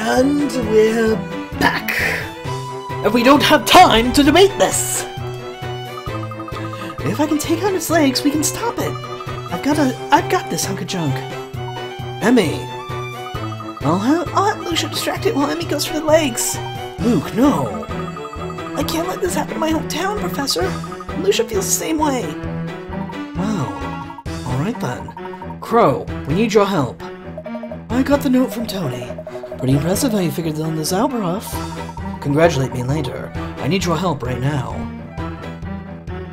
And we're back! And we don't have time to debate this! If I can take out its legs, we can stop it! I've got this hunk of junk. Emmy! I'll have Lucia distract it while Emmy goes for the legs! Luke, no! I can't let this happen in my hometown, Professor! Lucia feels the same way! Wow. Alright then. Crow, we need your help. I got the note from Tony. Pretty impressive how you figured on this out, Prof. Congratulate me later. I need your help right now.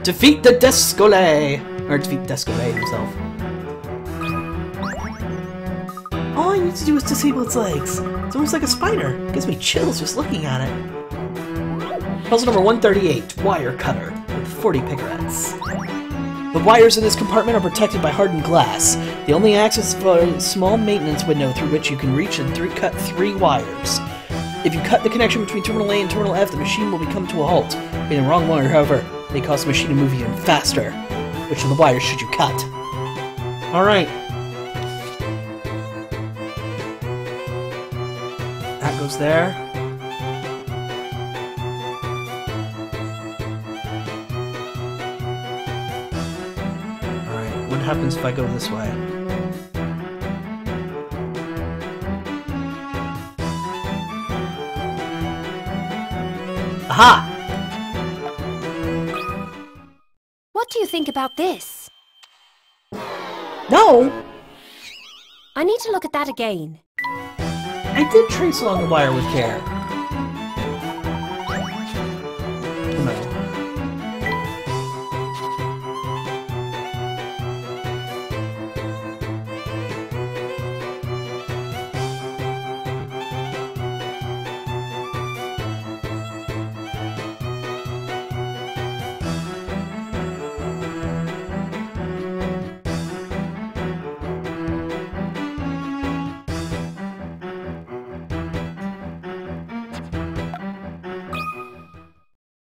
Defeat the Descole! Or defeat Descole himself. All I need to do is disable its legs. It's almost like a spider. It gives me chills just looking at it. Puzzle number 138, Wire Cutter, with 40 picarettes. The wires in this compartment are protected by hardened glass. The only access is for a small maintenance window through which you can reach and cut 3 wires. If you cut the connection between Terminal A and Terminal F, the machine will become to a halt. In the wrong wire, however, may cause the machine to move even faster. Which of the wires should you cut? Alright. That goes there. Alright, what happens if I go this way? Aha! What do you think about this? No! I need to look at that again. I did trace along the wire with care. No.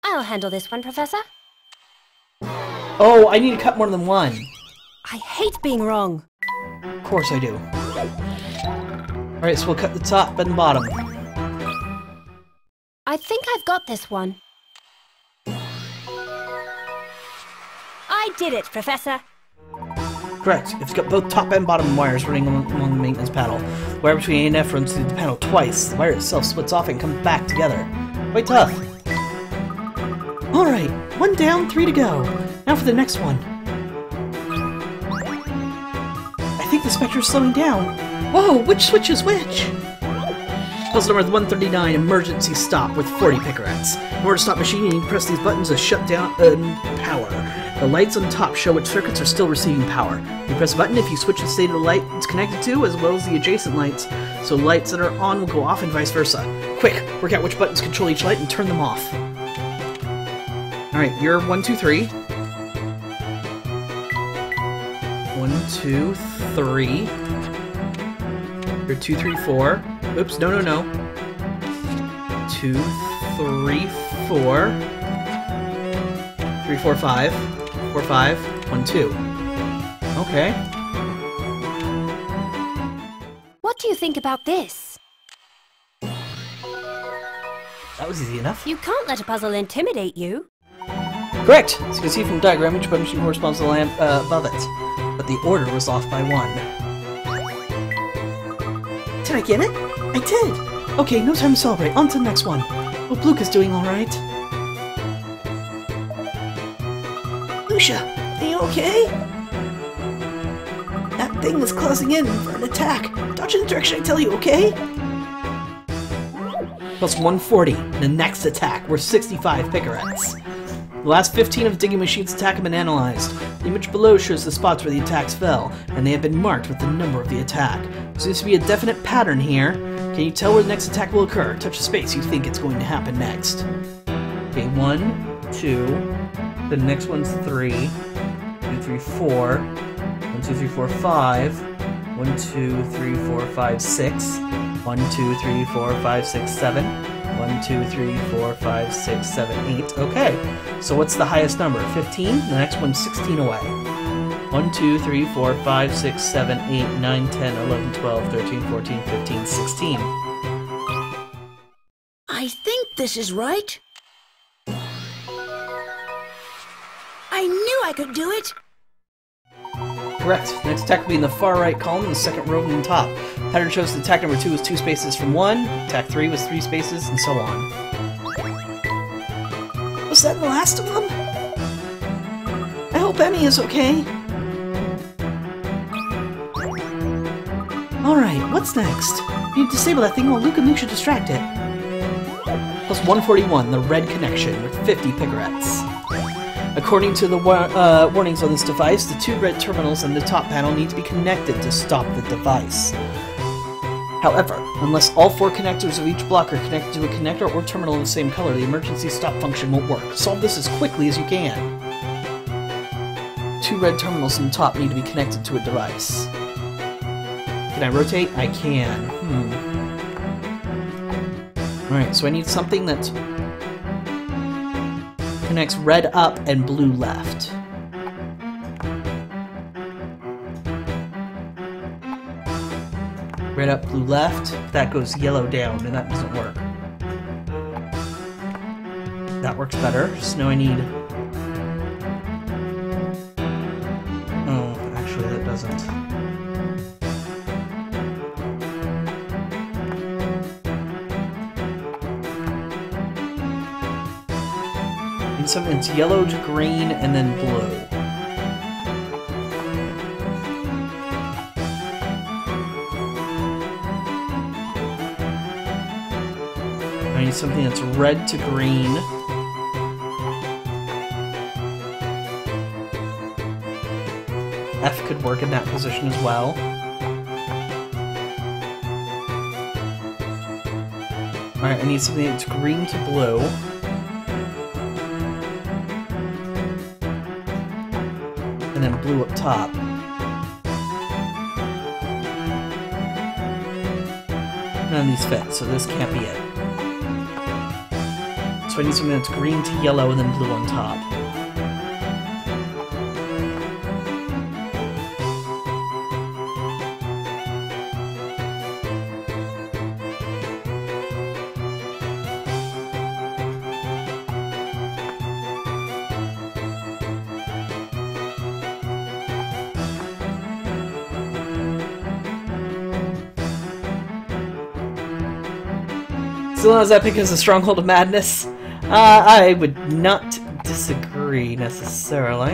I'll handle this one, Professor. Oh, I need to cut more than one. I hate being wrong. Of course I do. Alright, so we'll cut the top and bottom. I think I've got this one. I did it, Professor. Correct. It's got both top and bottom wires running along the maintenance panel. The wire between A and F runs through the panel twice. The wire itself splits off and comes back together. Quite tough. Alright, 1 down, 3 to go. Now for the next one. I think the Specter's slowing down. Whoa, which switch is which? Puzzle number 139, Emergency Stop, with 40 picarettes. In order to stop machine, you need to press these buttons to shut down power. The lights on top show which circuits are still receiving power. You press a button if you switch the state of the light it's connected to, as well as the adjacent lights, so lights that are on will go off and vice versa. Quick, work out which buttons control each light and turn them off. Alright, you're 1, 2, 3. 1, 2, 3. You're 2, 3, 4. Oops, no. 2, 3, 4. 3, 4, 5. 4, 5. 1, 2. Okay. What do you think about this? That was easy enough. You can't let a puzzle intimidate you. Correct! As you can see from the diagram, each button corresponds to the lamp above it. But the order was off by 1. Did I get it? I did! Okay, no time to celebrate. On to the next one. Hope Luke is doing alright. Lucia, are you okay? That thing was closing in for an attack. Dodge in the direction I tell you, okay? Plus 140. The next attack worth 65 picarettes. The last 15 of the digging machine's attack have been analyzed. The image below shows the spots where the attacks fell, and they have been marked with the number of the attack. There seems to be a definite pattern here. Can you tell where the next attack will occur? Touch the space you think it's going to happen next. Okay, 1, 2, the next one's 3, 2, 3, 4, 1, 2, 3, 4, 5, 1, 2, 3, 4, 5, 6, 1, 2, 3, 4, 5, 6, 7, 1, 2, 3, 4, 5, 6, 7, 8. Okay, so what's the highest number? 15? The next one's 16 away. 1, 2, 3, 4, 5, 6, 7, 8, 9, 10, 11, 12, 13, 14, 15, 16. I think this is right. I knew I could do it! Correct. Next attack will be in the far right column, and the second row from the top. Pattern shows that attack number 2 was 2 spaces from 1, attack 3 was 3 spaces, and so on. Was that the last of them? I hope Emmy is okay. Alright, what's next? You disable that thing while Luke and Luke should distract it. Plus 141, the red connection, with 50 picarettes. According to the warnings on this device, the 2 red terminals on the top panel need to be connected to stop the device. However, unless all 4 connectors of each block are connected to a connector or terminal of the same color, the emergency stop function won't work. Solve this as quickly as you can. 2 red terminals on the top need to be connected to a device. Can I rotate? I can. Alright, so I need something that connects red up and blue left. Red up, blue left. That goes yellow down, and that doesn't work. That works better. So now I need... Oh, actually that doesn't. And something that's yellow to green and then blue. I need something that's red to green. F could work in that position as well. Alright, I need something that's green to blue. And then blue up top. None of these fit, so this can't be it. So I need something that's green to yellow and then blue on top. So long as Epic is a stronghold of madness, I would not disagree necessarily.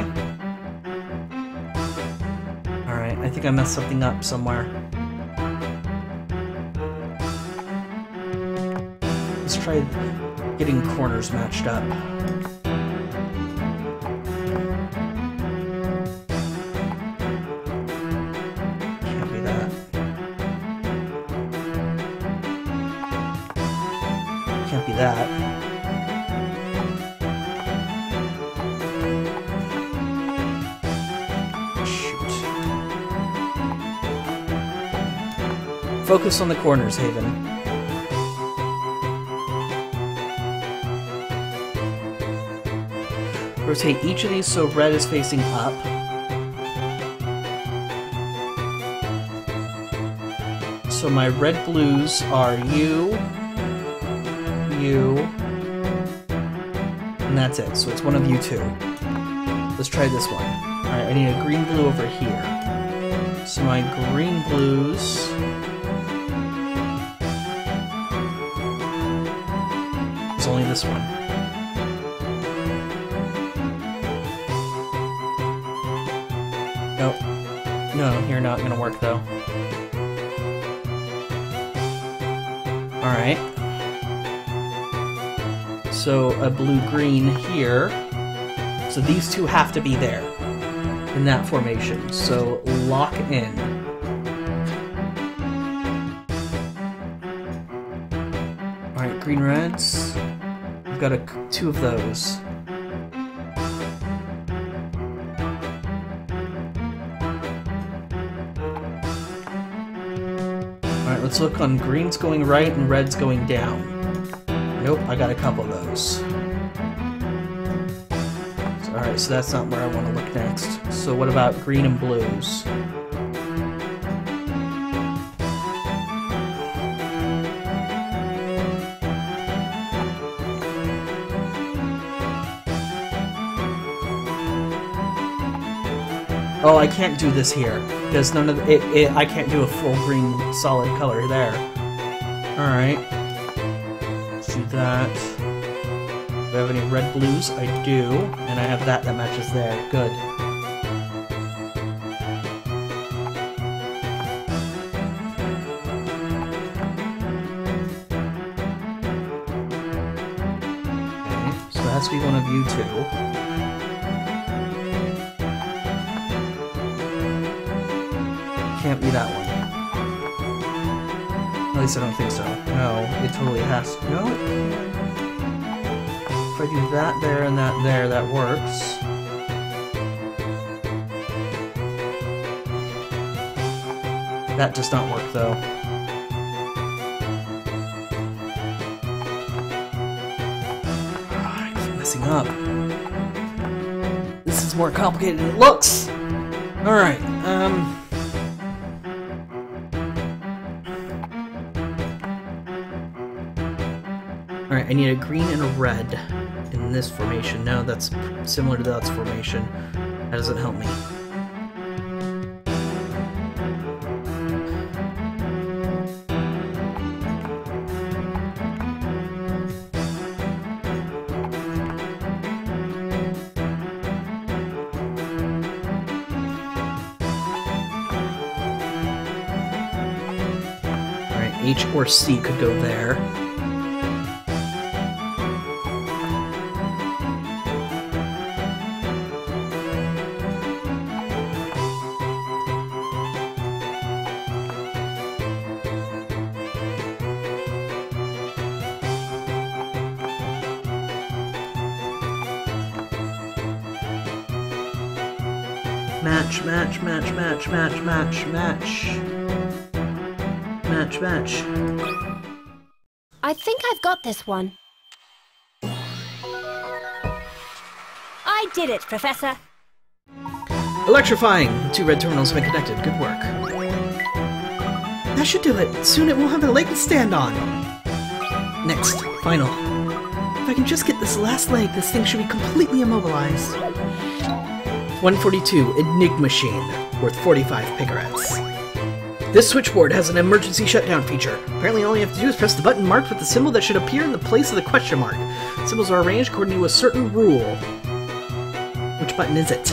Alright, I think I messed something up somewhere. Let's try getting corners matched up. Can't be that. Can't be that. Shoot. Focus on the corners, Haven. Rotate each of these so red is facing up. So my red blues are you, and that's it. So it's one of you two. Let's try this one. Alright, I need a green blue over here. So my green blues... is only this one. Nope. No, you're not gonna work though. Alright. So a blue-green here. So these two have to be there in that formation. So lock in. Alright, green-reds. We've got two of those. Alright, let's look on green's going right and red's going down. Nope, I got a couple of those. Alright, so that's not where I want to look next. So what about green and blues? Oh, I can't do this here because none of it. I can't do a full green solid color there. All right, let's do that. Do I have any red blues? I do, and I have that matches there. Good. Okay, so it has to be one of you two. Can't be that one. At least I don't think so. No, it totally has to. No, it can't. If I do that there and that there, that works. That does not work, though. I keep messing up. This is more complicated than it looks! Alright, Alright, I need a green and a red in this formation. No, that's similar to that formation. That doesn't help me. Alright, H or C could go there. Match, match, match, match, match, match, match. Match, match. I think I've got this one. I did it, Professor. Electrifying! The two red terminals have been connected. Good work. That should do it. Soon it won't have a leg to stand on. Next, final. If I can just get this last leg, this thing should be completely immobilized. 142, Enigma Machine, worth 45 picarets. This switchboard has an emergency shutdown feature. Apparently all you have to do is press the button marked with the symbol that should appear in the place of the question mark. Symbols are arranged according to a certain rule. Which button is it?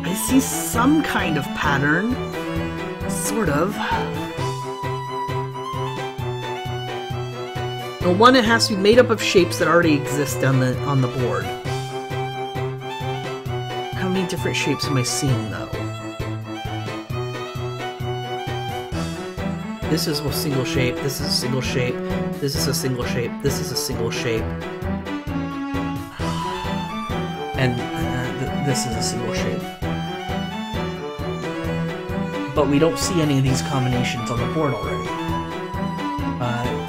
I see some kind of pattern. Sort of. The one, it has to be made up of shapes that already exist on the board. How many different shapes am I seeing, though? This is a single shape, this is a single shape, this is a single shape, this is a single shape. And this is a single shape. But we don't see any of these combinations on the board already.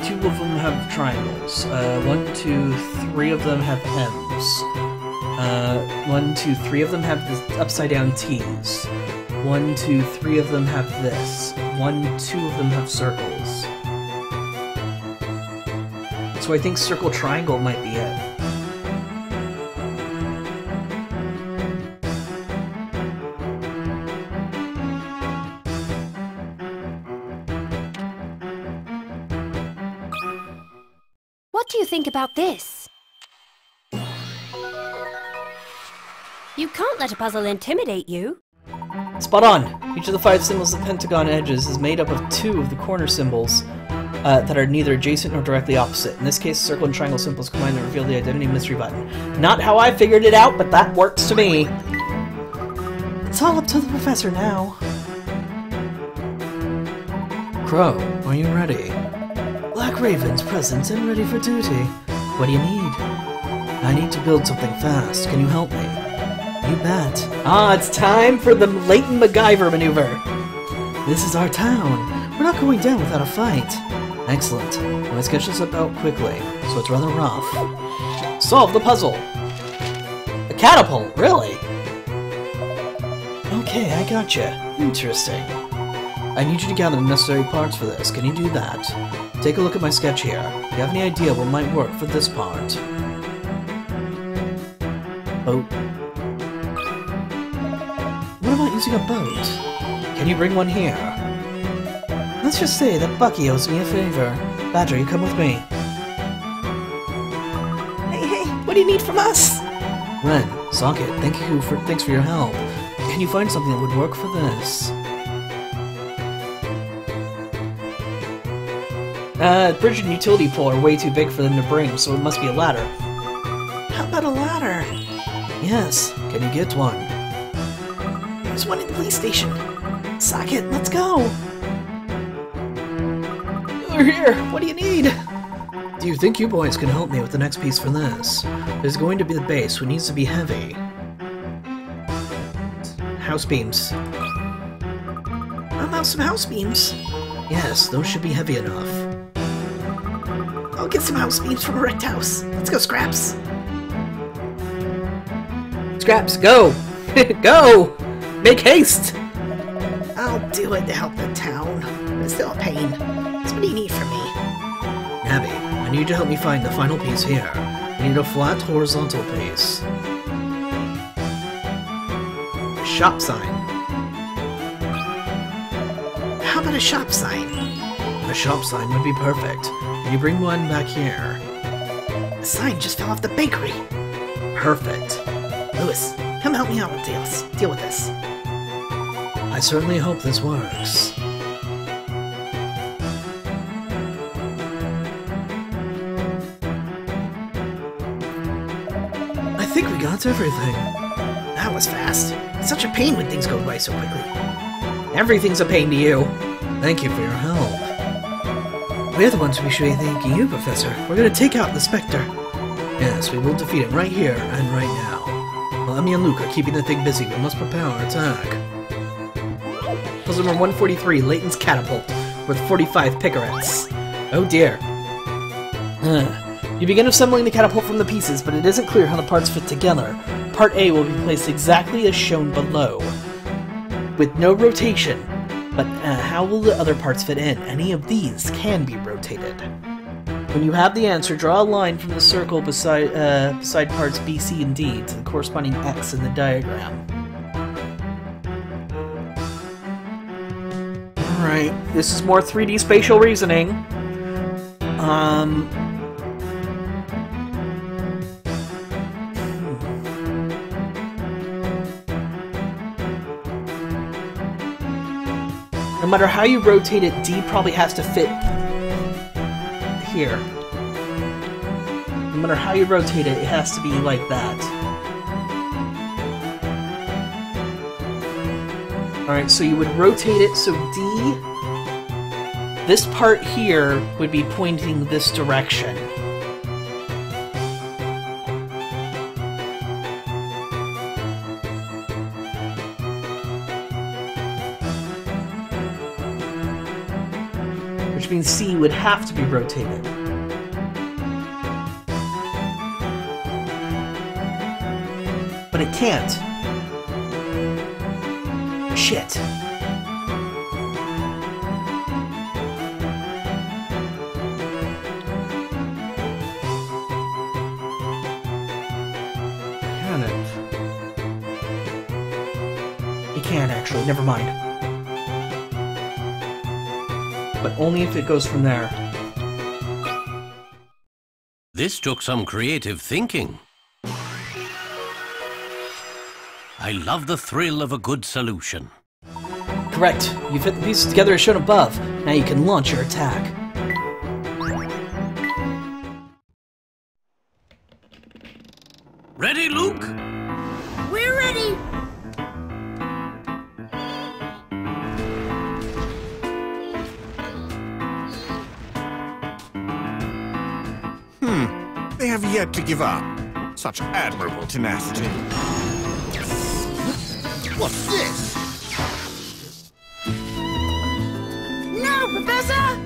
Two of them have triangles. 1, 2, 3 of them have M's. 1, 2, 3 of them have the upside down T's. 1, 2, 3 of them have this. 1, 2 of them have circles. So I think circle triangle might be it. What do you think about this? You can't let a puzzle intimidate you. Spot on! Each of the 5 symbols of pentagon edges is made up of 2 of the corner symbols that are neither adjacent nor directly opposite. In this case, circle and triangle symbols combine to reveal the identity mystery button. Not how I figured it out, but that works to me. It's all up to the professor now. Crow, are you ready? Black Raven's present and ready for duty. What do you need? I need to build something fast. Can you help me? You bet. Ah, it's time for the Layton MacGyver maneuver. This is our town. We're not going down without a fight. Excellent. Well, let's get this about quickly, so it's rather rough. Solve the puzzle. A catapult, really? Okay, I gotcha. Interesting. I need you to gather the necessary parts for this. Can you do that? Take a look at my sketch here. Do you have any idea what might work for this part? Boat. What about using a boat? Can you bring one here? Let's just say that Bucky owes me a favor. Badger, you come with me. Hey, what do you need from us? Ren, Socket, thanks for your help. Can you find something that would work for this? Bridge and utility pole are way too big for them to bring, so it must be a ladder. How about a ladder? Yes, can you get one? There's one in the police station. Socket, let's go! We're here! What do you need? Do you think you boys can help me with the next piece for this? There's going to be the base, which needs to be heavy. House beams. How about some house beams? Yes, those should be heavy enough. I'll get some house beams from a wrecked house. Let's go, Scraps! Scraps, go! Go! Make haste! I'll do it to help the town. It's still a pain. So what do you need from me? Abby, I need you to help me find the final piece here. I need a flat horizontal piece. A shop sign. How about a shop sign? A shop sign would be perfect. Can you bring one back here? The sign just fell off the bakery. Perfect. Lewis, come help me out with deal with this. I certainly hope this works. I think we got everything. That was fast. It's such a pain when things go by so quickly. Everything's a pain to you. Thank you for your help. We're the ones who should be thanking you, Professor. We're gonna take out the Specter. Yes, we will defeat it right here and right now. While Emmy and Luke are keeping the thing busy, we must prepare our attack. Puzzle number 143, Layton's Catapult, worth 45 picarets. Oh dear. You begin assembling the catapult from the pieces, but it isn't clear how the parts fit together. Part A will be placed exactly as shown below, with no rotation. But how will the other parts fit in? Any of these can be rotated. When you have the answer, draw a line from the circle beside parts B, C, and D to the corresponding X in the diagram. Alright, this is more 3D spatial reasoning. No matter how you rotate it, D probably has to fit here. No matter how you rotate it, it has to be like that. Alright, so you would rotate it so D, this part here would be pointing this direction. Which means C would have to be rotated. But it can't. Shit. Can it? It can actually, never mind. But only if it goes from there. This took some creative thinking. I love the thrill of a good solution. Correct. You fit the pieces together as shown above. Now you can launch your attack. Ready, Luke? We're ready. they have yet to give up. Such admirable tenacity. What's this? No, Professor!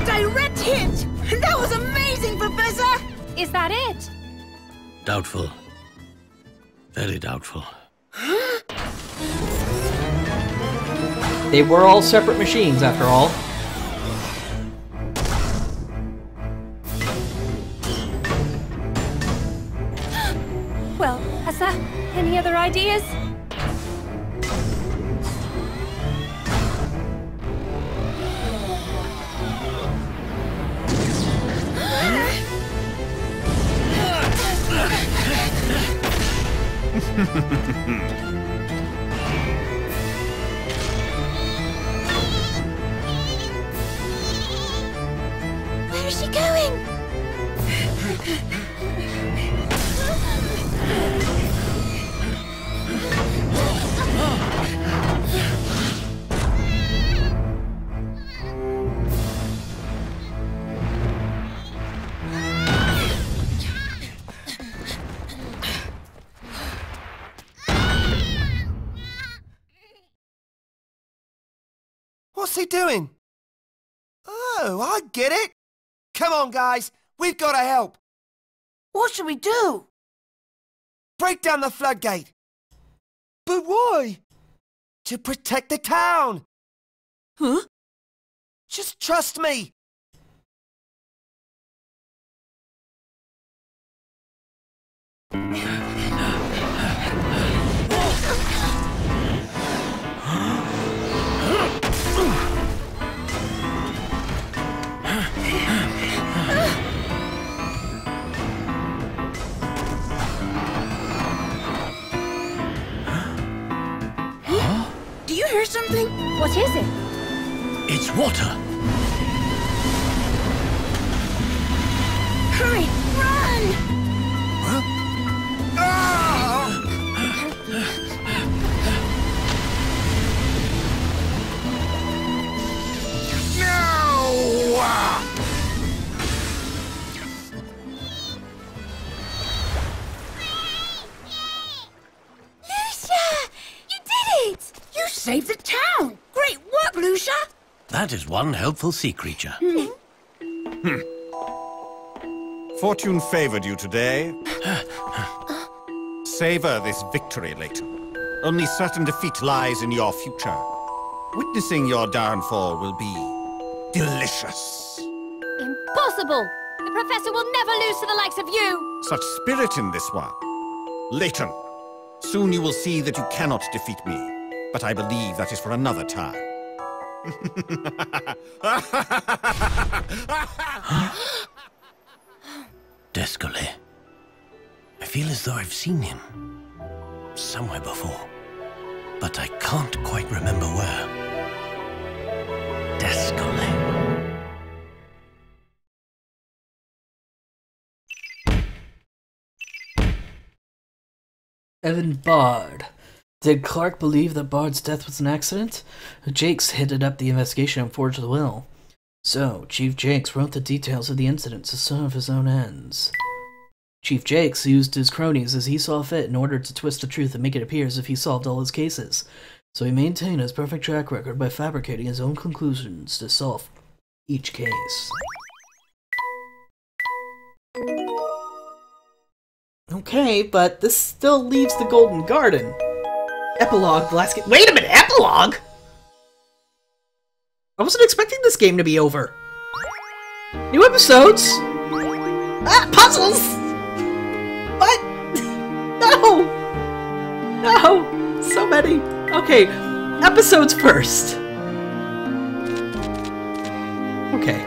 Direct hit! That was amazing, Professor! Is that it? Doubtful. Very doubtful. They were all separate machines, after all. Well, Asa, any other ideas? Where is she going? What's he doing? Oh, I get it. Come on, guys. We've got to help. What should we do? Break down the floodgate. But why? To protect the town. Huh? Just trust me. Do you hear something? What is it? It's water. Hurry, run! Lucia! You did it! You saved the town! Great work, Lucia! That is one helpful sea creature. Fortune favored you today. Savor this victory, Layton. Only certain defeat lies in your future. Witnessing your downfall will be delicious. Impossible! The Professor will never lose to the likes of you! Such spirit in this one. Layton, soon you will see that you cannot defeat me. But I believe that is for another time. Descole. I feel as though I've seen him somewhere before, but I can't quite remember where. Descole. Evan Bard. Did Clark believe that Bard's death was an accident? Jakes headed up the investigation and forged the will. So, Chief Jakes wrote the details of the incident to serve his own ends. Chief Jakes used his cronies as he saw fit in order to twist the truth and make it appear as if he solved all his cases. So he maintained his perfect track record by fabricating his own conclusions to solve each case. Okay, but this still leaves the Golden Garden. Epilogue, the last game. Wait a minute, epilogue? I wasn't expecting this game to be over. New episodes? Ah, puzzles! What? No! No! So many. Okay, episodes first. Okay.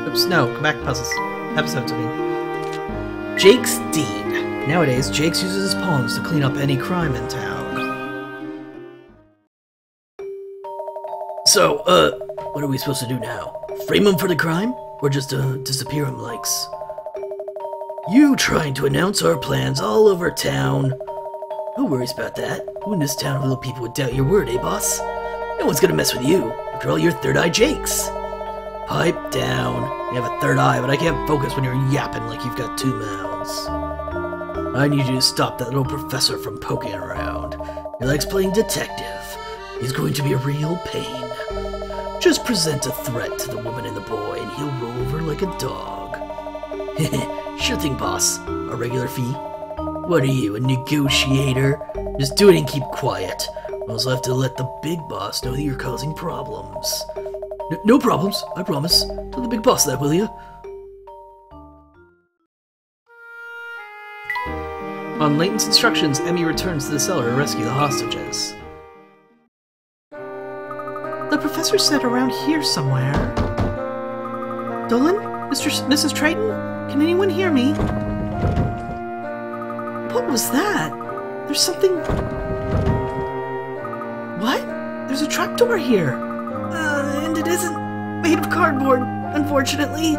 Oops, no, come back to puzzles. Episodes, I mean. Jake's deed. Nowadays, Jakes uses his pawns to clean up any crime in town. So, what are we supposed to do now? Frame him for the crime? Or just, disappear him likes? You trying to announce our plans all over town? No worries about that. Who in this town of little people would doubt your word, eh, boss? No one's gonna mess with you. After all, you're Third Eye Jakes. Pipe down. You have a third eye, but I can't focus when you're yapping like you've got two mouths. I need you to stop that little professor from poking around. He likes playing detective. He's going to be a real pain. Just present a threat to the woman and the boy, and he'll roll over like a dog. Sure thing, boss. A regular fee? What are you, a negotiator? Just do it and keep quiet. Or else I'll have to let the big boss know that you're causing problems. No problems, I promise. Tell the big boss that, will ya? On Layton's instructions, Emmy returns to the cellar to rescue the hostages. The professor said around here somewhere. Dolan? Mrs. Triton? Can anyone hear me? What was that? There's something... What? There's a trapdoor here. And it isn't made of cardboard, unfortunately.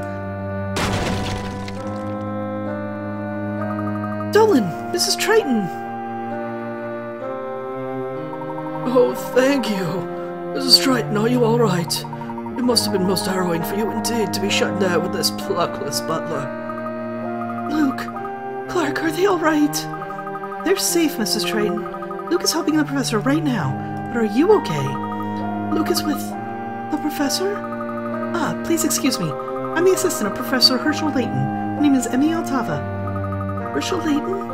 Dolan! Mrs. Triton! Oh, thank you. Mrs. Triton, are you alright? It must have been most harrowing for you indeed to be shut down with this pluckless butler. Luke, Clark, are they alright? They're safe, Mrs. Triton. Luke is helping the professor right now, but are you okay? Luke is with the professor? Ah, please excuse me. I'm the assistant of Professor Herschel Layton. My name is Emmy Altava. Herschel Layton?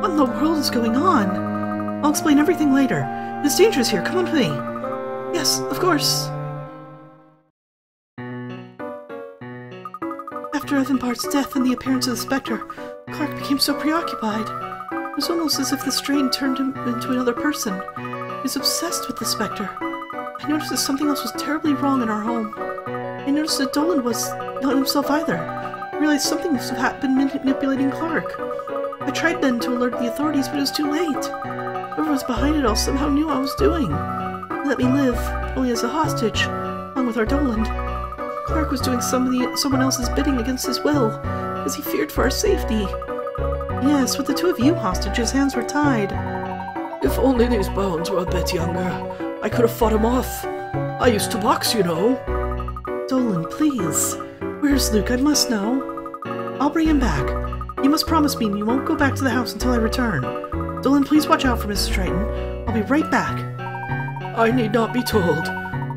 What in the world is going on? I'll explain everything later. It's dangerous here. Come on with me. Yes, of course. After Evan Bart's death and the appearance of the Specter, Clark became so preoccupied. It was almost as if the strain turned him into another person. He was obsessed with the Specter. I noticed that something else was terribly wrong in our home. I noticed that Dolan was not himself either. I realized something must have been manipulating Clark. I tried then to alert the authorities, but it was too late. Whoever was behind it all somehow knew what I was doing. They let me live, only as a hostage, along with our Dolan. Clark was doing someone else's bidding against his will, because he feared for our safety. Yes, with the two of you hostage, his hands were tied. If only these bones were a bit younger, I could have fought him off. I used to box, you know. Dolan, please. Where's Luke? I must know. I'll bring him back. You must promise me you won't go back to the house until I return. Dolan, please watch out for Mrs. Triton. I'll be right back. I need not be told.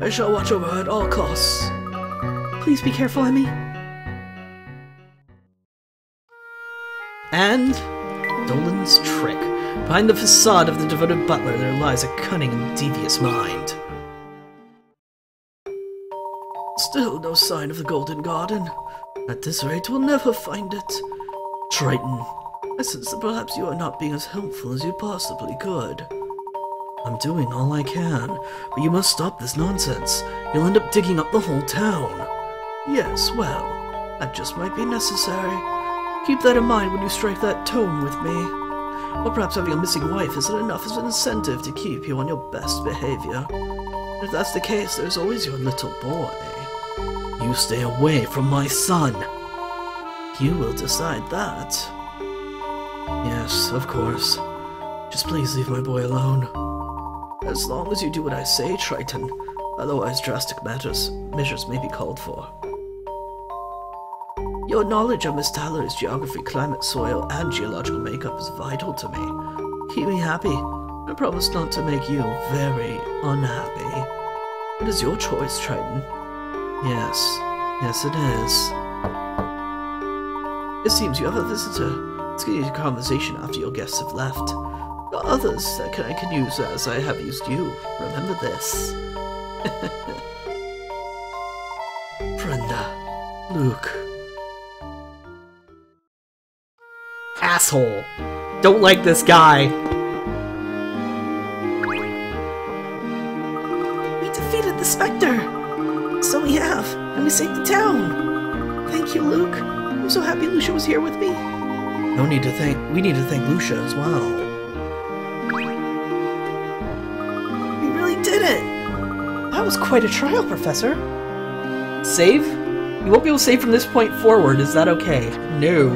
I shall watch over her at all costs. Please be careful, Emmy. And Dolan's trick. Behind the facade of the devoted butler, there lies a cunning and devious mind. Still no sign of the Golden Garden. At this rate, we'll never find it. Triton, I sense that perhaps you are not being as helpful as you possibly could. I'm doing all I can, but you must stop this nonsense. You'll end up digging up the whole town. Yes, well, that just might be necessary. Keep that in mind when you strike that tone with me. Or perhaps having a missing wife isn't enough as an incentive to keep you on your best behavior. And if that's the case, there's always your little boy. You stay away from my son. You will decide that. Yes, of course. Just please leave my boy alone. As long as you do what I say, Triton. Otherwise, drastic measures may be called for. Your knowledge of Miss Tyler's geography, climate, soil, and geological makeup is vital to me. Keep me happy. I promise not to make you very unhappy. It is your choice, Triton. Yes, it is. It seems you have a visitor. Let's get into conversation after your guests have left. There are others that I can use as I have used you. Remember this. Brenda. Luke. Asshole. Don't like this guy. We defeated the Specter. So we have, and we saved the town. Thank you, Luke. I'm so happy Lucia was here with me. We need to thank Lucia as well. We really did it. That was quite a trial, Professor. Save? You won't be able to save from this point forward. Is that okay? No.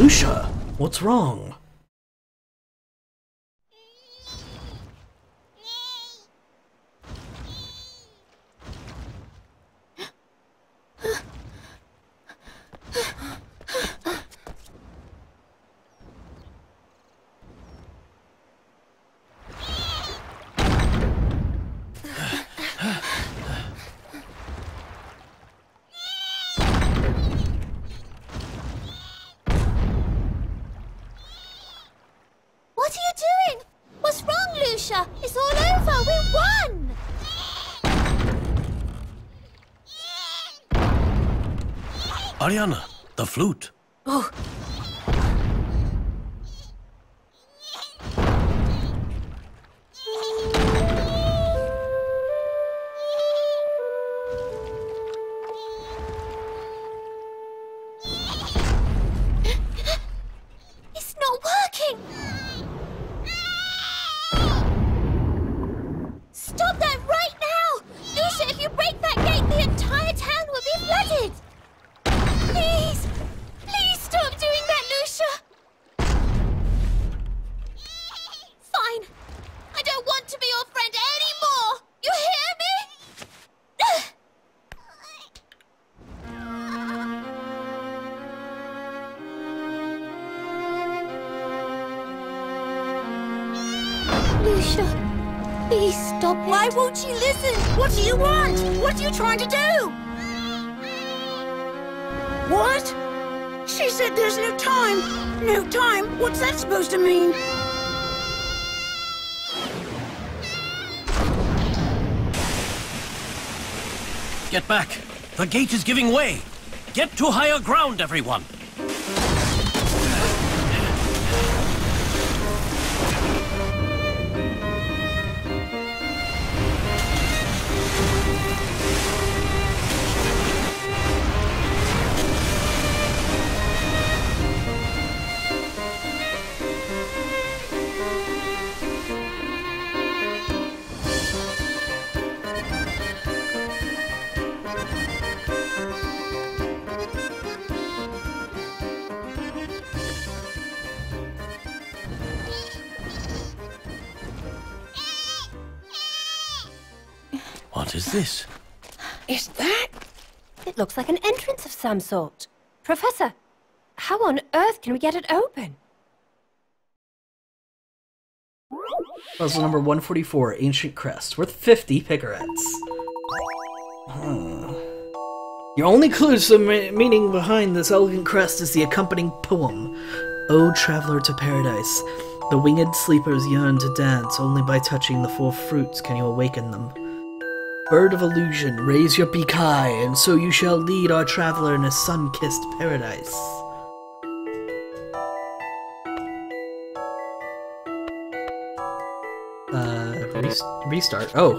Lucia, what's wrong? What are you doing? What's wrong, Lucia? It's all over. We won! Ariana, the flute. Oh, It's not working! Stop that right now! Lucia, if you break that gate, the entire town will be flooded! Please! Please stop doing that, Lucia! Fine. I don't want to be your friend anymore! You hear me? Lucia, please stop it. why won't she listen? What do you want? What are you trying to do? What? She said there's no time. No time? What's that supposed to mean? Get back! The gate is giving way! Get to higher ground, everyone! What is this? Is that? It looks like an entrance of some sort. Professor, how on earth can we get it open? Puzzle number 144, Ancient Crest, worth 50 picarets. Your only clue to the meaning behind this elegant crest is the accompanying poem. O traveler to paradise, the winged sleepers yearn to dance, only by touching the four fruits can you awaken them. Bird of illusion, raise your beak high, and so you shall lead our traveler in a sun-kissed paradise. Restart. Oh,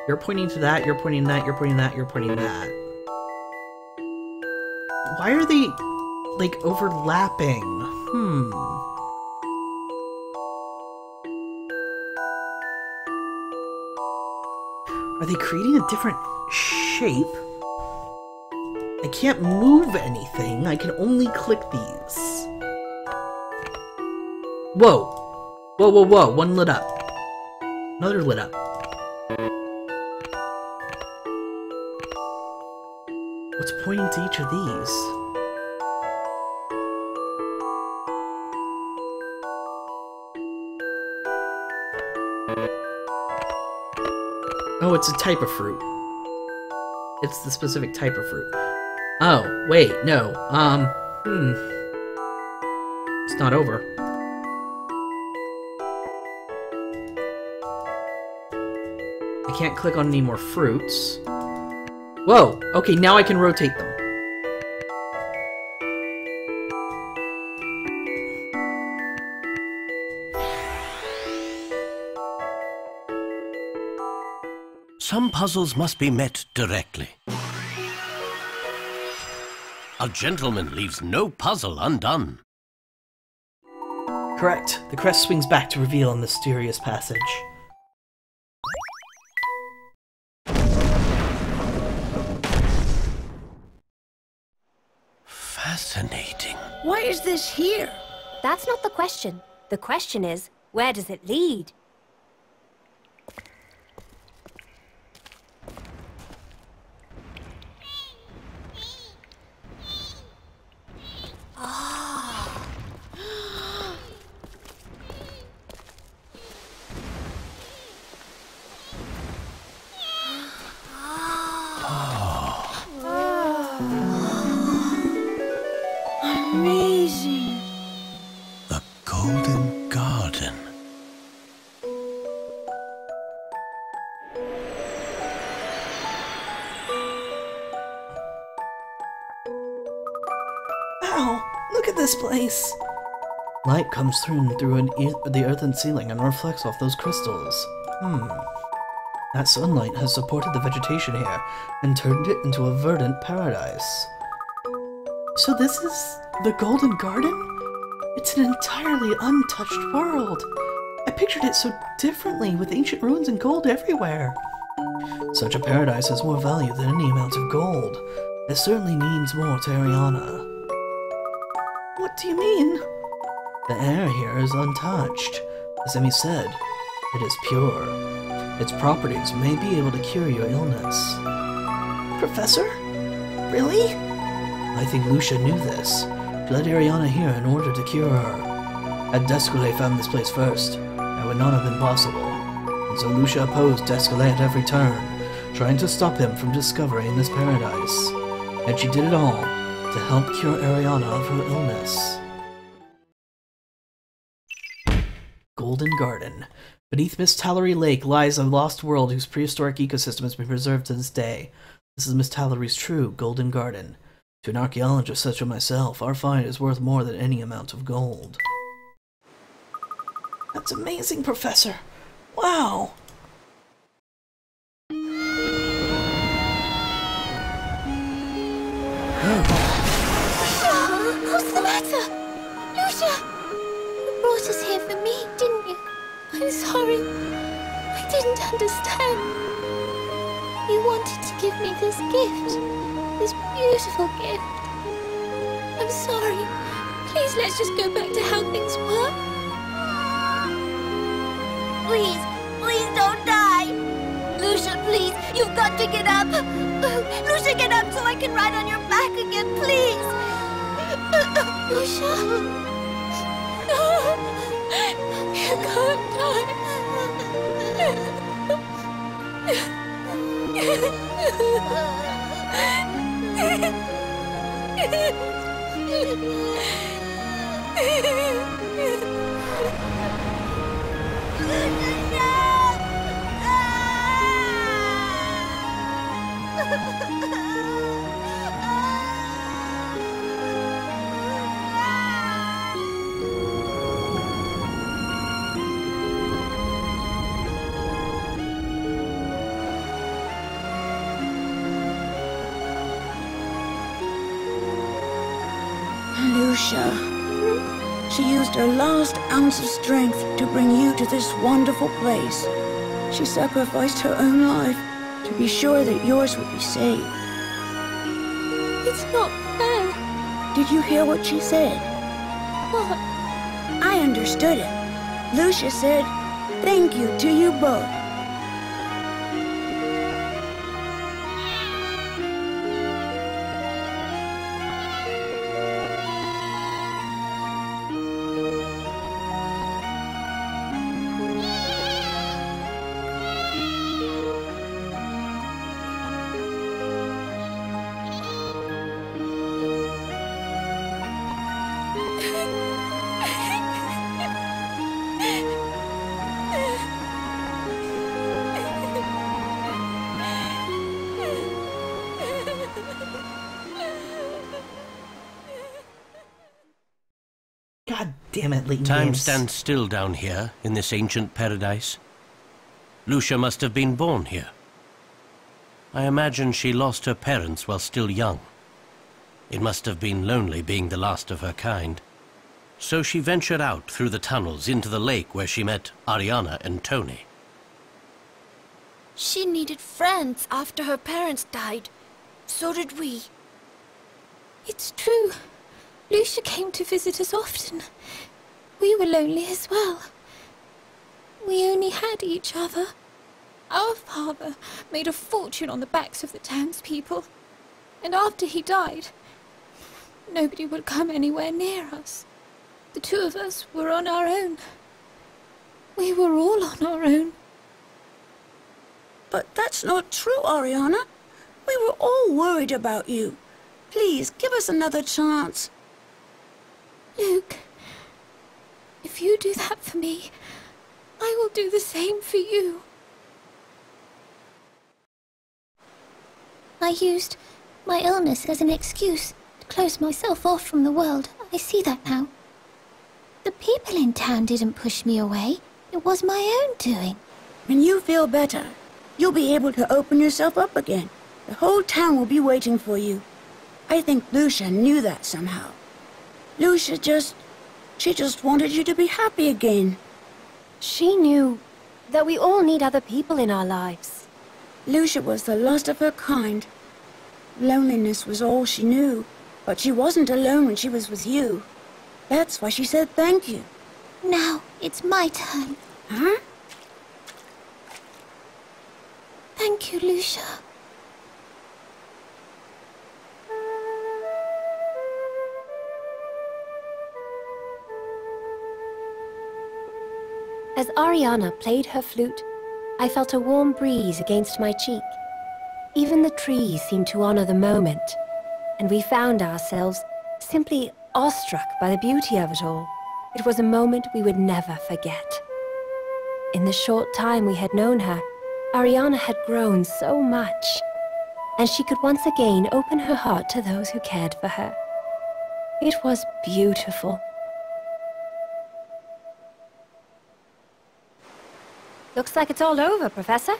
You're pointing to that, you're pointing that, you're pointing that, you're pointing that. Why are they, like, overlapping? Are they creating a different shape? I can't move anything, I can only click these. Whoa! Whoa, whoa, whoa, one lit up. Another lit up. What's pointing to each of these? Oh, it's a type of fruit. It's the specific type of fruit. Oh, wait, no. It's not over. I can't click on any more fruits. Whoa! Okay, now I can rotate them. Some puzzles must be met directly. A gentleman leaves no puzzle undone. Correct. The crest swings back to reveal a mysterious passage. Fascinating. Why is this here? That's not the question. The question is, where does it lead? Amazing. The Golden Garden. Wow, look at this place! Light comes through the earthen ceiling and reflects off those crystals. That sunlight has supported the vegetation here and turned it into a verdant paradise. So this is the Golden Garden? It's an entirely untouched world. I pictured it so differently, with ancient ruins and gold everywhere. Such a paradise has more value than any amount of gold. It certainly means more to Ariana. What do you mean? The air here is untouched. As Emmy said, it is pure. Its properties may be able to cure your illness. Professor? Really? I think Lucia knew this. She led Ariana here in order to cure her. Had Descole found this place first, it would not have been possible. And so Lucia opposed Descole at every turn, trying to stop him from discovering this paradise. And she did it all to help cure Ariana of her illness. Golden Garden. Beneath Miss Tallery Lake lies a lost world whose prehistoric ecosystem has been preserved to this day. This is Miss Tallery's true Golden Garden. To an archaeologist such as myself, our find is worth more than any amount of gold. That's amazing, Professor! Wow! What's the matter? Lucia! You brought us here for me, didn't you? I'm sorry. I didn't understand. You wanted to give me this gift. This beautiful gift. I'm sorry. Please, let's just go back to how things were. Please, please don't die. Lucia, please, you've got to get up. Lucia, get up so I can ride on your back again, please. Lucia? No, you can't Lucia. She used her last ounce of strength to bring you to this wonderful place. She sacrificed her own life to be sure that yours would be safe. It's not fair. Did you hear what she said? What? I understood it. Lucia said, "Thank you to you both." God damn it, Layton Time Games. stands still down here, in this ancient paradise. Lucia must have been born here. I imagine she lost her parents while still young. It must have been lonely being the last of her kind. So she ventured out through the tunnels into the lake where she met Ariana and Tony. She needed friends after her parents died. So did we. It's true. Lucia came to visit us often. We were lonely as well. We only had each other. Our father made a fortune on the backs of the townspeople, and after he died, nobody would come anywhere near us. The two of us were on our own. We were all on our own. But that's not true, Ariana. We were all worried about you. Please, give us another chance. Luke, if you do that for me, I will do the same for you. I used my illness as an excuse to close myself off from the world. I see that now. The people in town didn't push me away. It was my own doing. When you feel better, you'll be able to open yourself up again. The whole town will be waiting for you. I think Lucia knew that somehow. Lucia she just wanted you to be happy again. She knew that we all need other people in our lives. Lucia was the last of her kind. Loneliness was all she knew, but she wasn't alone when she was with you. That's why she said thank you. Now it's my turn. Huh? Thank you, Lucia. As Ariana played her flute, I felt a warm breeze against my cheek. Even the trees seemed to honor the moment, and we found ourselves simply awestruck by the beauty of it all. It was a moment we would never forget. In the short time we had known her, Ariana had grown so much, and she could once again open her heart to those who cared for her. It was beautiful. Looks like it's all over, Professor.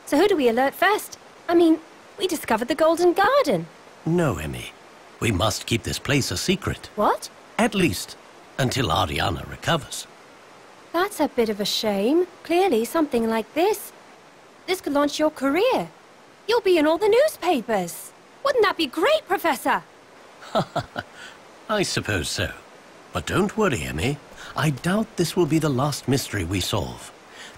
So who do we alert first? I mean, we discovered the Golden Garden. No, Emmy. We must keep this place a secret. What? At least, until Ariana recovers. That's a bit of a shame. Clearly, something like this could launch your career. You'll be in all the newspapers. Wouldn't that be great, Professor? I suppose so. But don't worry, Emmy. I doubt this will be the last mystery we solve.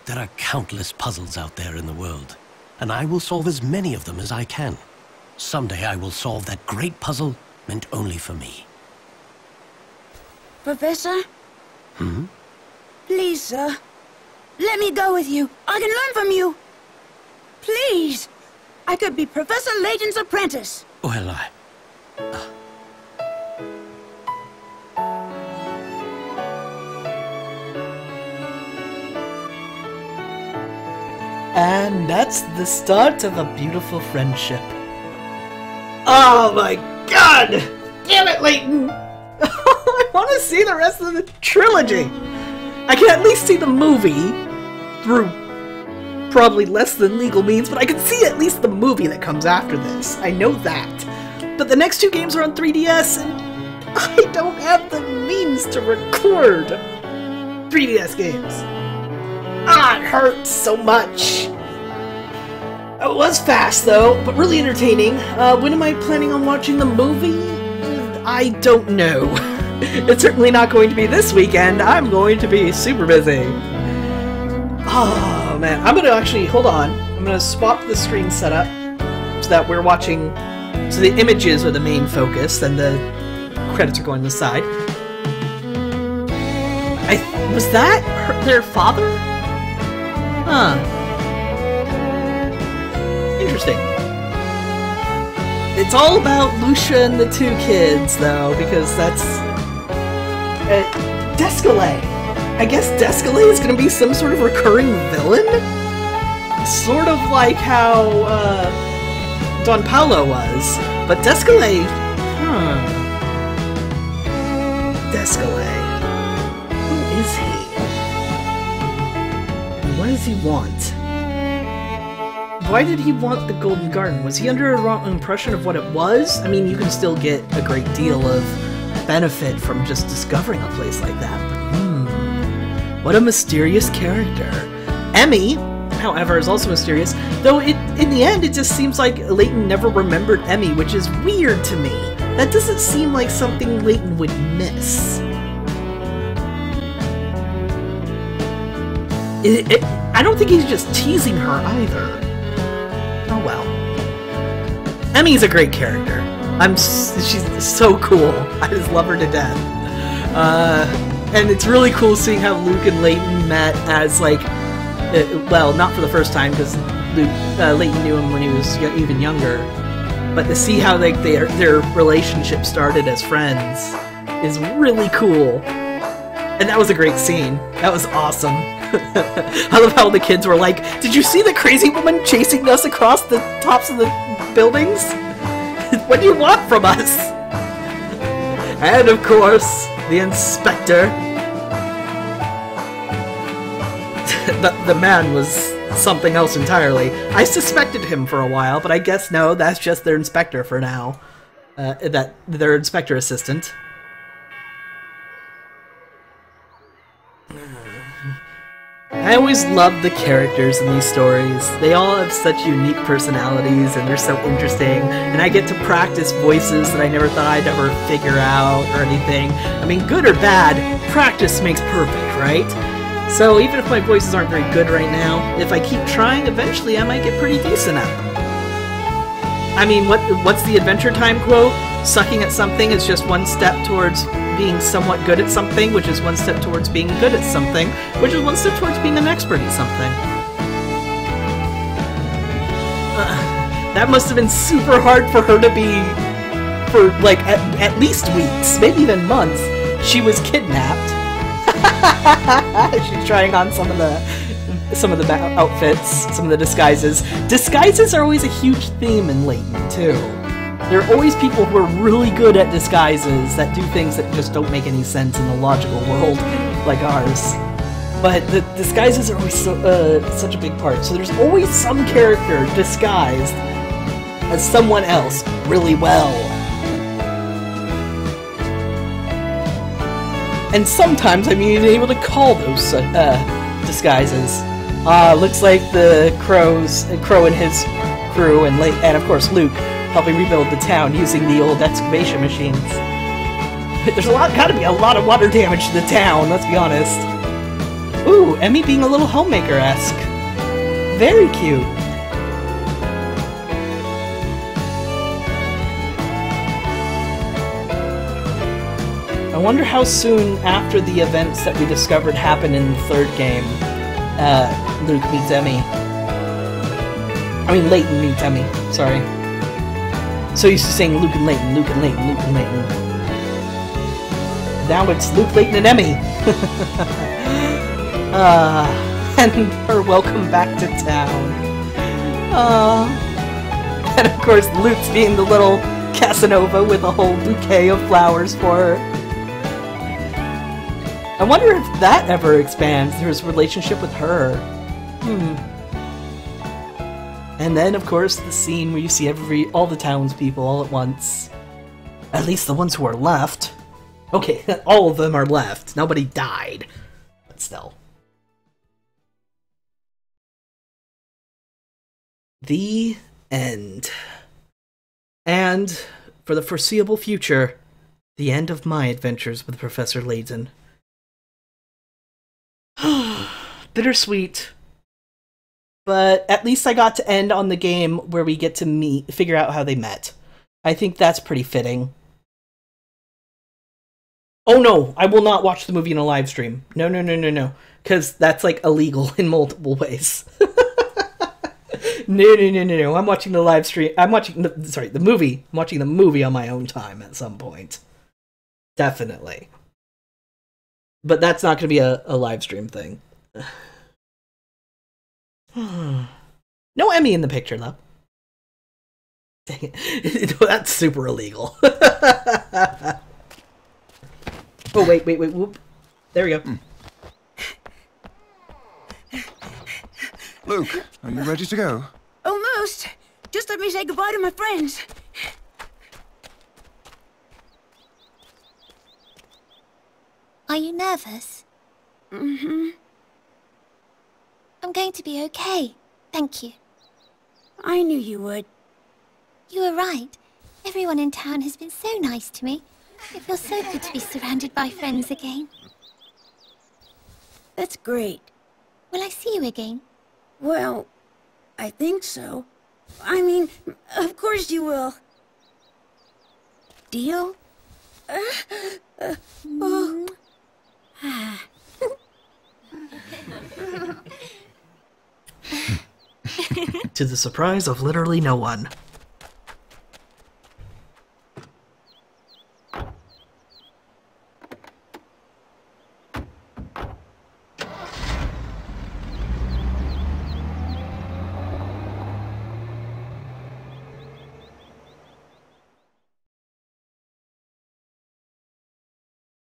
There are countless puzzles out there in the world, and I will solve as many of them as I can. Someday I will solve that great puzzle meant only for me. Professor? Hmm? Please, sir. Let me go with you. I can learn from you. Please. I could be Professor Layton's apprentice. Well, And that's the start of a beautiful friendship. Oh my god! Damn it, Layton! I want to see the rest of the trilogy! I can at least see the movie through probably less than legal means, but I can see at least the movie that comes after this. I know that. But the next two games are on 3DS, and I don't have the means to record 3DS games. Ah, it hurts so much. It was fast, though, but really entertaining. When am I planning on watching the movie? I don't know. It's certainly not going to be this weekend. I'm going to be super busy. Oh, man. I'm going to actually... Hold on. I'm going to swap the screen setup so that we're watching... So the images are the main focus, and the credits are going to the side. Was that their father? Huh. Interesting. It's all about Lucia and the two kids, though, because that's... Descalay. I guess Descalay is going to be some sort of recurring villain? Sort of like how Don Paolo was. But Descalay... Descalay. Who is he? What does he want? Why did he want the Golden Garden? Was he under a wrong impression of what it was? I mean, you can still get a great deal of benefit from just discovering a place like that, but what a mysterious character. Emmy, however, is also mysterious, though in the end it just seems like Layton never remembered Emmy, which is weird to me. That doesn't seem like something Layton would miss. I don't think he's just teasing her either. Oh well. Emmy's a great character. She's so cool. I just love her to death. And it's really cool seeing how Luke and Layton met as like, well, not for the first time because Layton knew him when he was even younger, but to see how like their relationship started as friends is really cool. And that was a great scene. That was awesome. I love how the kids were like, "Did you see the crazy woman chasing us across the tops of the buildings? What do you want from us?" And of course, the inspector. The man was something else entirely. I suspected him for a while, but I guess no, that's just their inspector for now. Their inspector assistant. I always love the characters in these stories. They all have such unique personalities and they're so interesting, and I get to practice voices that I never thought I'd ever figure out or anything. I mean, good or bad, practice makes perfect, right? So even if my voices aren't very good right now, if I keep trying, eventually I might get pretty decent at them. I mean, what's the Adventure Time quote? Sucking at something is just one step towards being somewhat good at something, which is one step towards being good at something, which is one step towards being an expert at something. That must have been super hard for her to be, for like at least weeks, maybe even months. She was kidnapped. She's trying on some of the outfits, some of the disguises. Disguises are always a huge theme in Layton too. There are always people who are really good at disguises that do things that just don't make any sense in the logical world like ours. But the disguises are always such a big part. So there's always some character disguised as someone else really well. And sometimes I'm even able to call those disguises. Looks like the Crow and his crew, and of course Luke, helping rebuild the town using the old excavation machines. There's gotta be a lot of water damage to the town, let's be honest. Ooh, Emmy being a little homemaker-esque. Very cute. I wonder how soon after the events that we discovered happened in the third game, Luke meets Emmy. I mean, Layton meets Emmy, sorry. So used to saying Luke and Layton, Luke and Layton, Luke and Layton. Now it's Luke, Layton, and Emmy. And her welcome back to town. And of course Luke's being the little Casanova with a whole bouquet of flowers for her. I wonder if that ever expands, his relationship with her. And then, of course, the scene where you see all the townspeople all at once. At least the ones who are left. Okay, all of them are left. Nobody died. But still. The end. And, for the foreseeable future, the end of my adventures with Professor Layton. Bittersweet. But at least I got to end on the game where we get to figure out how they met. I think that's pretty fitting. Oh no, I will not watch the movie in a live stream. No. Because that's like illegal in multiple ways. No. I'm watching the live stream. I'm watching the movie. I'm watching the movie on my own time at some point. Definitely. But that's not going to be a live stream thing. No Emmy in the picture, though. Dang it. That's super illegal. Oh, wait. Whoop. There we go. Luke, are you ready to go? Almost. Just let me say goodbye to my friends. Are you nervous? Mm-hmm. I'm going to be okay. Thank you. I knew you would. You were right. Everyone in town has been so nice to me. It feels so good to be surrounded by friends again. That's great. Will I see you again? Well, I think so. I mean, of course you will. Deal? Oh. To the surprise of literally no one.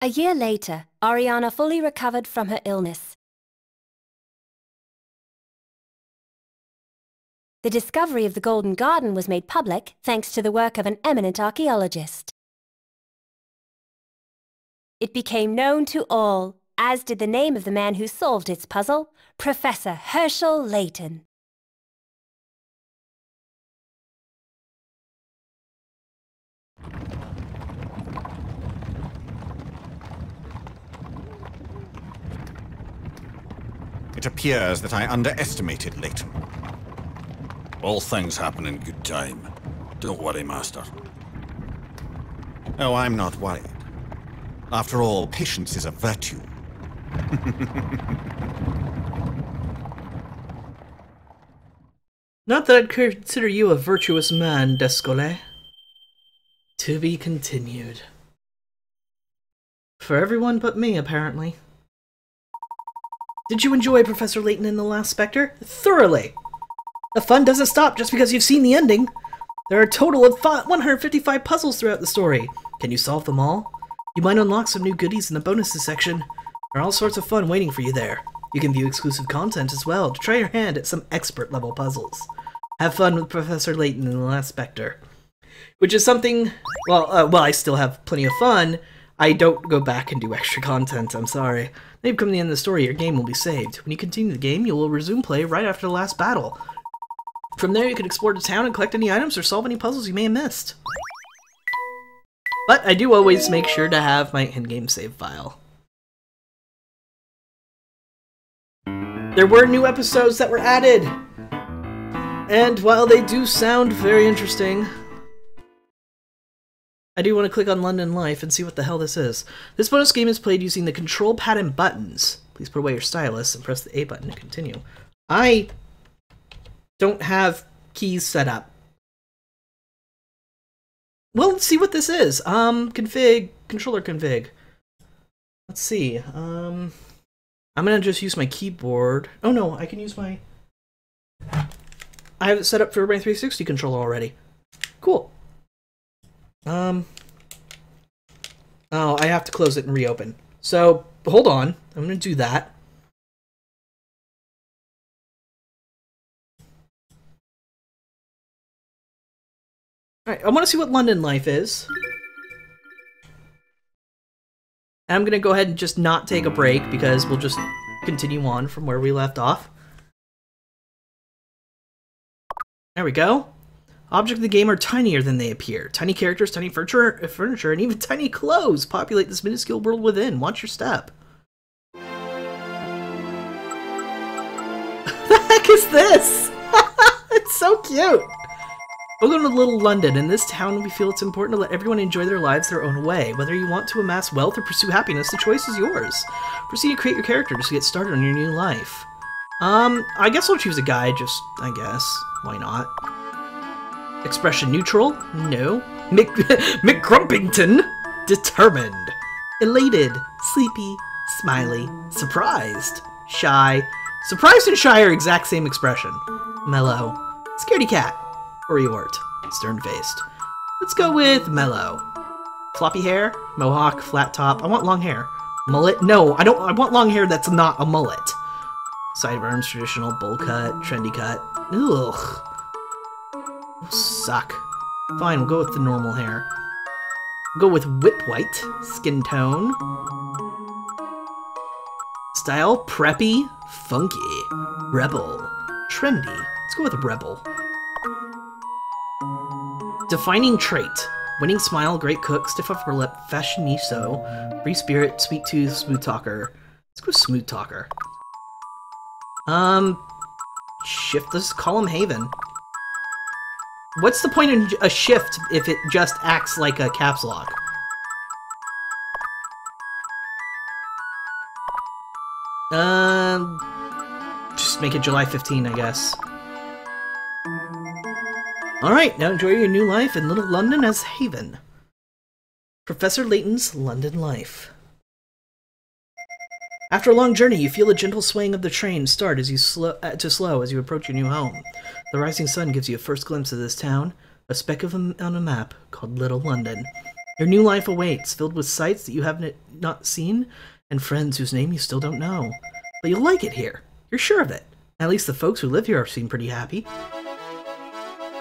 A year later, Ariana fully recovered from her illness. The discovery of the Golden Garden was made public thanks to the work of an eminent archaeologist. It became known to all, as did the name of the man who solved its puzzle, Professor Herschel Layton. It appears that I underestimated Layton. All things happen in good time. Don't worry, Master. Oh, I'm not worried. After all, patience is a virtue. Not that I'd consider you a virtuous man, Descolet. To be continued. For everyone but me, apparently. Did you enjoy Professor Layton in the last Specter? Thoroughly! The fun doesn't stop just because you've seen the ending. There are a total of 155 puzzles throughout the story. Can you solve them all? You might unlock some new goodies in the bonuses section. There are all sorts of fun waiting for you there. You can view exclusive content as well to try your hand at some expert-level puzzles. Have fun with Professor Layton in the last Specter. Which is something... Well, I still have plenty of fun. I don't go back and do extra content, I'm sorry. Then you come to the end of the story, your game will be saved. When you continue the game, you will resume play right after the last battle. From there, you can explore the town and collect any items or solve any puzzles you may have missed. But I do always make sure to have my in-game save file. There were new episodes that were added! And while they do sound very interesting, I do want to click on London Life and see what the hell this is. This bonus game is played using the control pad and buttons. Please put away your stylus and press the A button to continue. I don't have keys set up. Well, let's see what this is. Config, controller config. Let's see. I'm gonna just use my keyboard. Oh no, I can use my... I have it set up for my 360 controller already. Cool. Oh, I have to close it and reopen. So, hold on. I'm gonna do that. Alright, I want to see what London Life is. And I'm gonna go ahead and just not take a break, because we'll just continue on from where we left off. There we go. Objects of the game are tinier than they appear. Tiny characters, tiny furniture, and even tiny clothes populate this minuscule world within. Watch your step. The heck is this? It's so cute! Welcome to Little London. In this town, we feel it's important to let everyone enjoy their lives their own way. Whether you want to amass wealth or pursue happiness, the choice is yours. Proceed to create your character just to get started on your new life. I guess I'll choose a guy, just, I guess. Why not? Expression neutral? No. McGrumpington? Determined. Elated. Sleepy. Smiley. Surprised. Shy. Surprised and shy are exact same expression. Mellow. Scaredy cat. Or Eeyort. Stern-faced. Let's go with mellow. Floppy hair? Mohawk. Flat top. I want long hair. Mullet? No, I don't. I want long hair that's not a mullet. Sideburns, traditional, bowl cut, trendy cut. Ugh. Suck. Fine, we'll go with the normal hair. Go with whip white. Skin tone. Style, preppy, funky. Rebel. Trendy. Let's go with rebel. Defining trait. Winning smile, great cook, stiff upper lip, fashionista, free spirit, sweet tooth, smooth talker. Let's go smooth talker. Shift, let's call him Haven. What's the point in a shift if it just acts like a caps lock? Just make it July 15, I guess. Alright, now enjoy your new life in Little London as Haven. Professor Layton's London Life. After a long journey, you feel the gentle swaying of the train start as you slow as you approach your new home. The rising sun gives you a first glimpse of this town, a speck on a map called Little London. Your new life awaits, filled with sights that you have not seen, and friends whose name you still don't know. But you'll like it here. You're sure of it. At least the folks who live here seem pretty happy.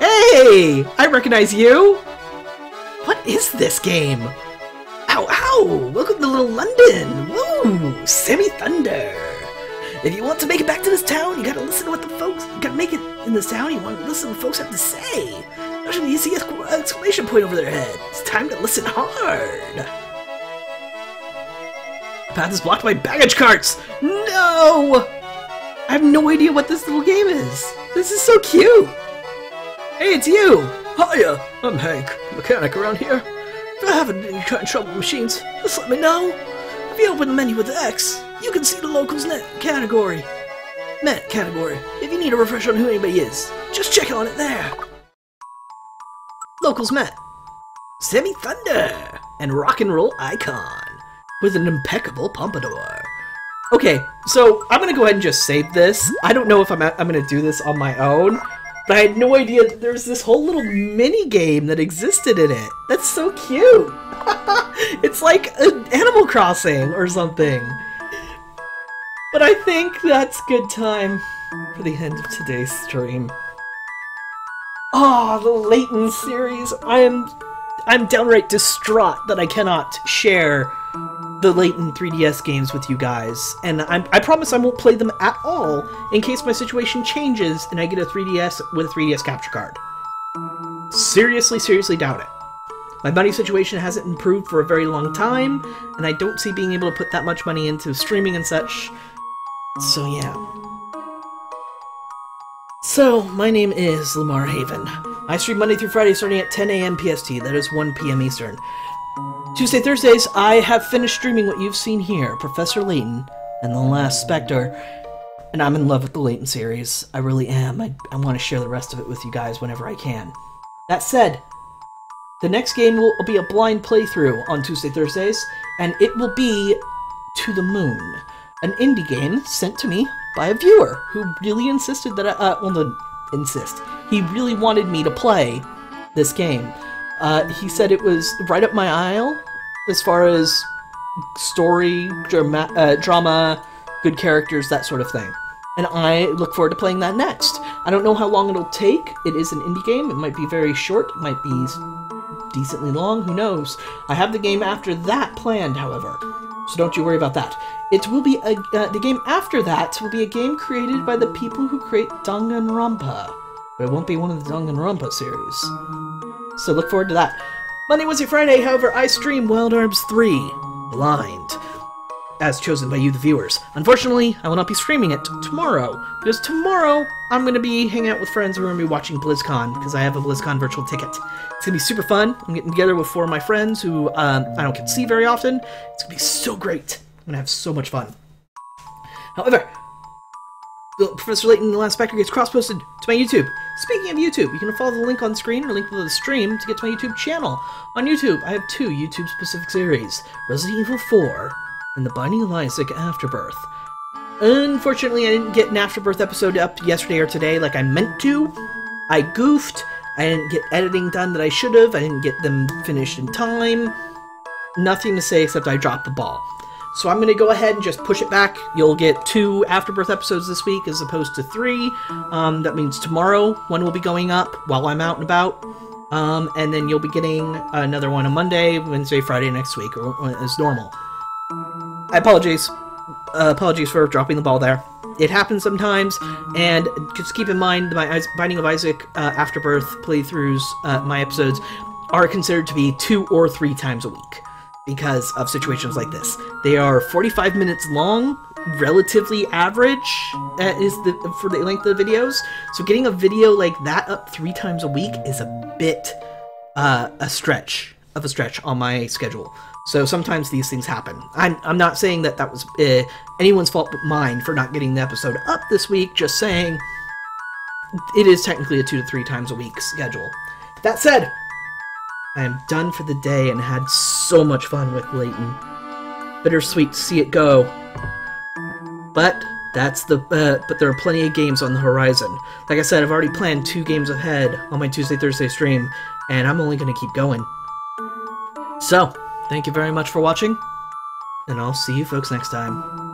Hey! I recognize you! What is this game? Ow, ow! Welcome to Little London! Woo! Sammy Thunder! If you want to make it back to this town, you gotta listen to what the folks... You gotta make it in this town, you want to listen to what folks have to say! Actually, you see an exclamation point over their head. It's time to listen hard! The path is blocked by baggage carts! No! I have no idea what this little game is! This is so cute! Hey, it's you! Hiya, I'm Hank, mechanic around here. If you're having any kind of trouble with machines, just let me know. If you open the menu with X, you can see the locals net category. Met category. If you need a refresher on who anybody is, just check on it there. Locals met. Sammy Thunder and rock and roll icon with an impeccable pompadour. Okay, so I'm gonna go ahead and just save this. I don't know if I'm gonna do this on my own, but I had no idea that there's this whole little mini game that existed in it. That's so cute. It's like an Animal Crossing or something. But I think that's good time for the end of today's stream. Oh, the Layton series. I'm downright distraught that I cannot share the Layton 3DS games with you guys, and I promise I won't play them at all in case my situation changes and I get a 3DS with a 3DS capture card. Seriously doubt it. My money situation hasn't improved for a very long time, and I don't see being able to put that much money into streaming and such, so yeah. So, my name is Lamar Haven. I stream Monday through Friday starting at 10 AM PST, that is 1 PM Eastern. Tuesday, Thursdays, I have finished streaming what you've seen here, Professor Layton and the Last Specter, and I'm in love with the Layton series. I really am. I want to share the rest of it with you guys whenever I can. That said, the next game will be a blind playthrough on Tuesday, Thursdays, and it will be To the Moon, an indie game sent to me by a viewer who really insisted that he really wanted me to play this game. He said it was right up my aisle as far as story, drama, good characters, that sort of thing. And I look forward to playing that next. I don't know how long it'll take. It is an indie game. It might be very short. It might be decently long. Who knows? I have the game after that planned, however. So don't you worry about that. It will be the game after that will be a game created by the people who create Danganronpa. But it won't be one of the Danganronpa series. So look forward to that. Monday, Wednesday, Friday, however, I stream Wild Arms 3 blind, as chosen by you, the viewers. Unfortunately, I will not be streaming it tomorrow, because tomorrow I'm going to be hanging out with friends who are going to be watching BlizzCon, because I have a BlizzCon virtual ticket. It's going to be super fun. I'm getting together with 4 of my friends who I don't get to see very often. It's going to be so great. I'm going to have so much fun. However, Professor Layton and the Last Specter gets cross-posted to my YouTube. Speaking of YouTube, you can follow the link on screen or link below the stream to get to my YouTube channel. On YouTube, I have 2 YouTube-specific series, Resident Evil 4 and The Binding of Isaac Afterbirth. Unfortunately, I didn't get an Afterbirth episode up yesterday or today like I meant to. I goofed. I didn't get editing done that I should have. I didn't get them finished in time. Nothing to say except I dropped the ball. So I'm going to go ahead and just push it back. You'll get 2 Afterbirth episodes this week as opposed to 3. That means tomorrow one will be going up while I'm out and about. And then you'll be getting another one on Monday, Wednesday, Friday next week, as normal. I apologize. Apologies for dropping the ball there. it happens sometimes, and just keep in mind my Binding of Isaac Afterbirth playthroughs, my episodes, are considered to be 2 or 3 times a week because of situations like this. They are 45 minutes long, relatively average for the length of the videos, so getting a video like that up 3 times a week is a bit a stretch on my schedule. So sometimes these things happen. I'm not saying that was anyone's fault but mine for not getting the episode up this week, just saying it is technically a 2 to 3 times a week schedule. That said, I am done for the day and had so much fun with Layton. Bittersweet to see it go. But but there are plenty of games on the horizon. Like I said, I've already planned 2 games ahead on my Tuesday-Thursday stream, and I'm only going to keep going. So, thank you very much for watching, and I'll see you folks next time.